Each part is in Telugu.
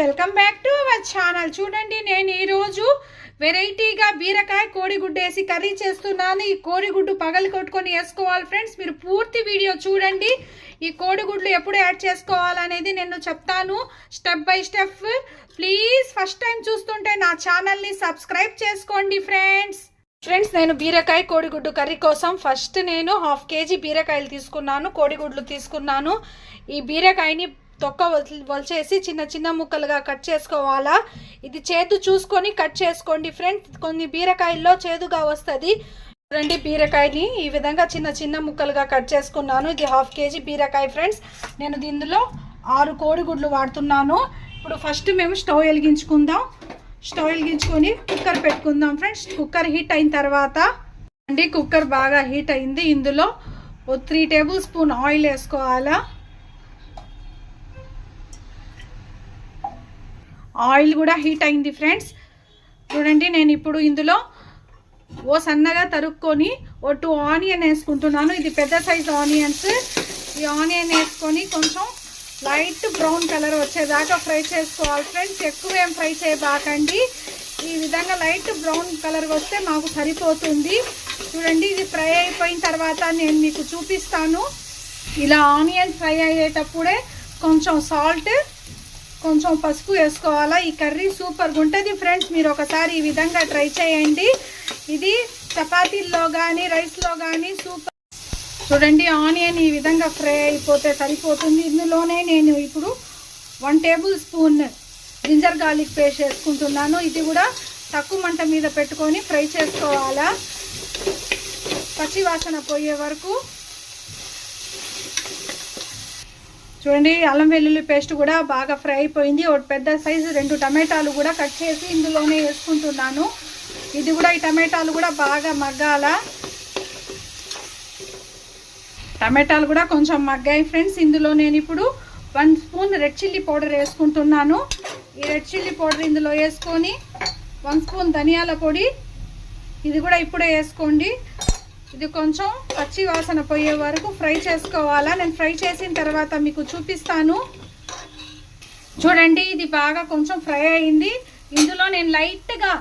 Welcome back to our channel. చూడండి, నేను ఈరోజు వెరైటీగా బీరకాయ కోడిగుడ్డు వేసి కర్రీ చేస్తున్నాను. ఈ కోడిగుడ్డు పగలు కొట్టుకొని వేసుకోవాలి ఫ్రెండ్స్. మీరు పూర్తి వీడియో చూడండి. ఈ కోడిగుడ్లు ఎప్పుడు యాడ్ చేసుకోవాలనేది నేను చెప్తాను step by step. Please first time చూస్తుంటే నా ఛానల్ని సబ్స్క్రైబ్ చేసుకోండి ఫ్రెండ్స్. నేను బీరకాయ కోడిగుడ్డు కర్రీ కోసం ఫస్ట్ నేను 1/2 kg బీరకాయలు తీసుకున్నాను, కోడిగుడ్లు తీసుకున్నాను. ఈ బీరకాయని తొక్క వలిచేసి చిన్న చిన్న ముక్కలుగా కట్ చేసుకోవాలా. ఇది చేదు చూసుకొని కట్ చేసుకోండి ఫ్రెండ్స్. కొన్ని బీరకాయల్లో చేదుగా వస్తుంది. చూడండి, బీరకాయని ఈ విధంగా చిన్న చిన్న ముక్కలుగా కట్ చేసుకున్నాను. ఇది 1/2 kg బీరకాయ ఫ్రెండ్స్. నేను దీనిలో 6 కోడిగుడ్లు వాడుతున్నాను. ఇప్పుడు ఫస్ట్ మేము స్టవ్ వెలిగించుకుందాం. స్టవ్ వెలిగించుకొని కుక్కర్ పెట్టుకుందాం ఫ్రెండ్స్. కుక్కర్ హీట్ అయిన తర్వాత కుక్కర్ బాగా హీట్ అయింది. ఇందులో 3 టేబుల్ స్పూన్ ఆయిల్ వేసుకోవాలా. ఆయిల్ కూడా హీట్ అయింది ఫ్రెండ్స్. చూడండి, నేను ఇప్పుడు ఇందులో సన్నగా తరుక్కొని 2 ఆనియన్ వేసుకుంటున్నాను. ఇది పెద్ద సైజ్ ఆనియన్స్. ఈ ఆనియన్ వేసుకొని కొంచెం లైట్ బ్రౌన్ కలర్ వచ్చేదాకా ఫ్రై చేసుకోవాలి ఫ్రెండ్స్. ఎక్కువ ఏం ఫ్రై చేయబాకండి. ఈ విధంగా లైట్ బ్రౌన్ కలర్ వస్తే మాకు సరిపోతుంది. చూడండి, ఇది ఫ్రై అయిపోయిన తర్వాత నేను మీకు చూపిస్తాను. ఇలా ఆనియన్ ఫ్రై అయ్యేటప్పుడే కొంచెం సాల్ట్, కొంచెం పసుపు వేసుకోవాలా. ఈ కర్రీ సూపర్గా ఉంటుంది ఫ్రెండ్స్. మీరు ఒకసారి ఈ విధంగా ట్రై చేయండి. ఇది చపాతీల్లో కానీ రైస్లో కానీ సూపర్. చూడండి, ఆనియన్ ఈ విధంగా ఫ్రై అయిపోతే సరిపోతుంది. ఇందులోనే నేను ఇప్పుడు 1 tablespoon ginger garlic paste వేసుకుంటున్నాను. ఇది కూడా తక్కువ మంట మీద పెట్టుకొని ఫ్రై చేసుకోవాలా, పచ్చి వాసన పోయే వరకు. చూడండి, అల్లం వెల్లుల్లి పేస్ట్ కూడా బాగా ఫ్రై అయిపోయింది. ఒక పెద్ద సైజు 2 టమాటాలు కూడా కట్ చేసి ఇందులోనే వేసుకుంటున్నాను. ఇది కూడా ఈ టమాటాలు కూడా బాగా మగ్గాల. టమాటాలు కూడా కొంచెం మగ్గాయి ఫ్రెండ్స్. ఇందులో నేను ఇప్పుడు 1 స్పూన్ రెడ్ చిల్లీ పౌడర్ వేసుకుంటున్నాను. ఈ రెడ్ చిల్లీ పౌడర్ ఇందులో వేసుకొని 1 స్పూన్ ధనియాల పొడి, ఇది కూడా ఇప్పుడే వేసుకోండి. ఇది కొంచెం పచ్చి వాసన పోయే వరకు ఫ్రై చేసుకోవాలా. నేను ఫ్రై చేసిన తర్వాత మీకు చూపిస్తాను. చూడండి, ఇది బాగా కొంచెం ఫ్రై అయింది. ఇందులో నేను లైట్గా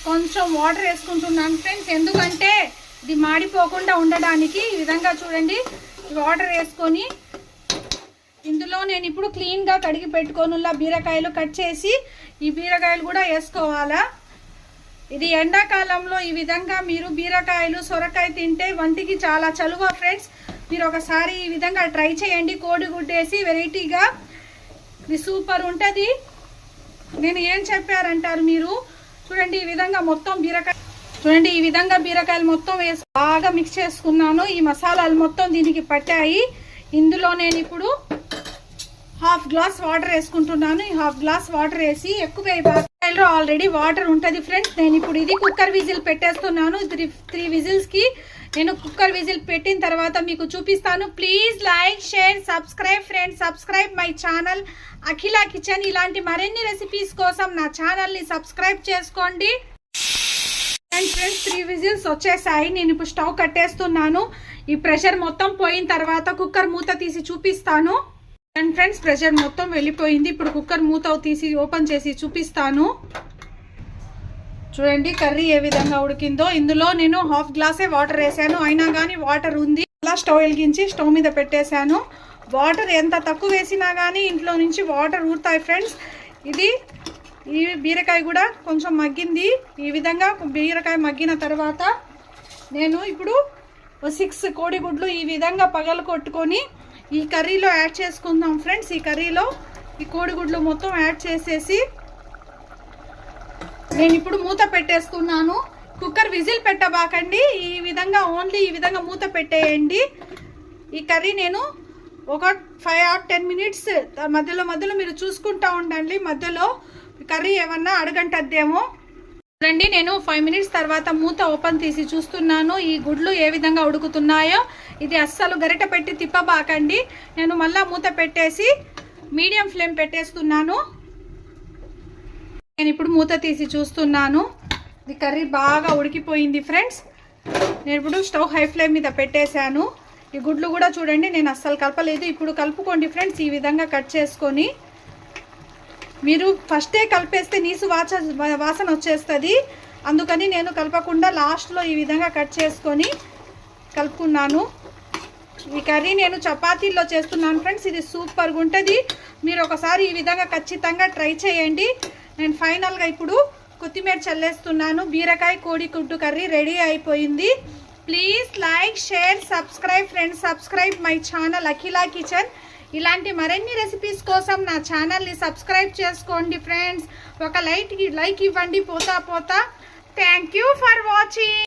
కొంచెం వాటర్ వేసుకుంటున్నాను ఫ్రెండ్స్. ఎందుకంటే ఇది మాడిపోకుండా ఉండడానికి. ఈ విధంగా చూడండి, వాటర్ వేసుకొని ఇందులో నేను ఇప్పుడు క్లీన్గా కడిగి పెట్టుకొని బీరకాయలు కట్ చేసి ఈ బీరకాయలు కూడా వేసుకోవాలా. ఇది ఎండాకాలంలో ఈ విధంగా మీరు బీరకాయలు సొరకాయ తింటే వంటికి చాలా చలువ ఫ్రెండ్స్. మీరు ఒకసారి ఈ విధంగా ట్రై చేయండి. కోడిగుడ్డు వేసి వెరైటీగా ఇది సూపర్ ఉంటుంది. నేను ఏం చెప్పారంటారు మీరు? చూడండి, ఈ విధంగా మొత్తం బీరకాయ చూడండి, ఈ విధంగా బీరకాయలు మొత్తం వేసి బాగా మిక్స్ చేసుకున్నాను. ఈ మసాలాలు మొత్తం దీనికి పట్టాయి. ఇందులో నేను ఇప్పుడు 1/2 గ్లాస్ వాటర్ వేసుకుంటున్నాను. ఈ 1/2 గ్లాస్ వాటర్ వేసి ఎక్కువ బీరకాయలో ఆల్రెడీ వాటర్ ఉంటుంది ఫ్రెండ్స్. నేను ఇప్పుడు ఇది కుక్కర్ విజిల్ పెట్టేస్తున్నాను. 3 విజిల్స్కి నేను కుక్కర్ విజిల్ పెట్టిన తర్వాత మీకు చూపిస్తాను. Please like, share, subscribe friends. Subscribe my channel Akhila kitchen. ఇలాంటి మరిన్ని రెసిపీస్ కోసం నా ఛానల్ని సబ్స్క్రైబ్ చేసుకోండి. ఫ్రెండ్స్, 3 విజిల్స్ వచ్చేసాయి. నేను ఇప్పుడు స్టవ్ కట్టేస్తున్నాను. ఈ ప్రెషర్ మొత్తం పోయిన తర్వాత కుక్కర్ మూత తీసి చూపిస్తాను. అండ్ ఫ్రెండ్స్, ప్రెషర్ మొత్తం వెళ్ళిపోయింది. ఇప్పుడు కుక్కర్ మూత తీసి ఓపెన్ చేసి చూపిస్తాను. చూడండి, కర్రీ ఏ విధంగా ఉడికిందో. ఇందులో నేను 1/2 గ్లాసే వాటర్ వేసాను, అయినా కానీ వాటర్ ఉంది. అలా స్టవ్ వెలిగించి స్టవ్ మీద పెట్టేశాను. వాటర్ ఎంత తక్కువ వేసినా కానీ ఇంట్లో నుంచి వాటర్ ఊరుతాయి ఫ్రెండ్స్. ఈ బీరకాయ కూడా కొంచెం మగ్గింది. ఈ విధంగా బీరకాయ మగ్గిన తర్వాత నేను ఇప్పుడు 6 కోడిగుడ్లు ఈ విధంగా పగలు కొట్టుకొని ఈ కర్రీలో యాడ్ చేసుకుందాం ఫ్రెండ్స్. ఈ కర్రీలో ఈ కోడిగుడ్లు మొత్తం యాడ్ చేసేసి నేను ఇప్పుడు మూత పెట్టేస్తున్నాను. కుక్కర్ విజిల్ పెట్టబాకండి. ఈ విధంగా ఓన్లీ ఈ విధంగా మూత పెట్టేయండి. ఈ కర్రీ నేను ఒక 5 or 10 మినిట్స్ మధ్యలో మీరు చూసుకుంటూ ఉండండి. మధ్యలో కర్రీ ఏమన్నా అడుగంటద్దేమో. చూడండి, నేను 5 మినిట్స్ తర్వాత మూత ఓపెన్ తీసి చూస్తున్నాను. ఈ గుడ్లు ఏ విధంగా ఉడుకుతున్నాయో. ఇది అస్సలు గరిట పెట్టి తిప్పబాకండి. నేను మళ్ళీ మూత పెట్టేసి మీడియం ఫ్లేమ్ పెట్టేస్తున్నాను. నేను ఇప్పుడు మూత తీసి చూస్తున్నాను. ఇది కర్రీ బాగా ఉడికిపోయింది ఫ్రెండ్స్. నేను ఇప్పుడు స్టవ్ హై ఫ్లేమ్ మీద పెట్టేశాను. ఈ గుడ్లు కూడా చూడండి, నేను అస్సలు కలపలేదు. ఇప్పుడు కలుపుకోండి ఫ్రెండ్స్. ఈ విధంగా కట్ చేసుకొని మీరు ఫస్టే కలిపేస్తే నీసు వాసన వచ్చేస్తుంది. అందుకని నేను కలపకుండా లాస్ట్లో ఈ విధంగా కట్ చేసుకొని కలుపుకున్నాను. ఈ కర్రీ నేను చపాతీల్లో చేస్తున్నాను ఫ్రెండ్స్. ఇది సూపర్గా ఉంటుంది. మీరు ఒకసారి ఈ విధంగా ఖచ్చితంగా ట్రై చేయండి. నేను ఫైనల్గా ఇప్పుడు కొత్తిమీర చల్లేస్తున్నాను. బీరకాయ కోడిగుడ్డు కర్రీ రెడీ అయిపోయింది. Please like, share, subscribe friends. Subscribe my channel Akhila kitchen. ఇలాంటి మరిన్ని రెసిపీస్ కోసం నా ఛానల్ని సబ్స్క్రైబ్ చేసుకోండి ఫ్రెండ్స్. ఒక లైక్ ఇవ్వండి పోతా. Thank you for watching.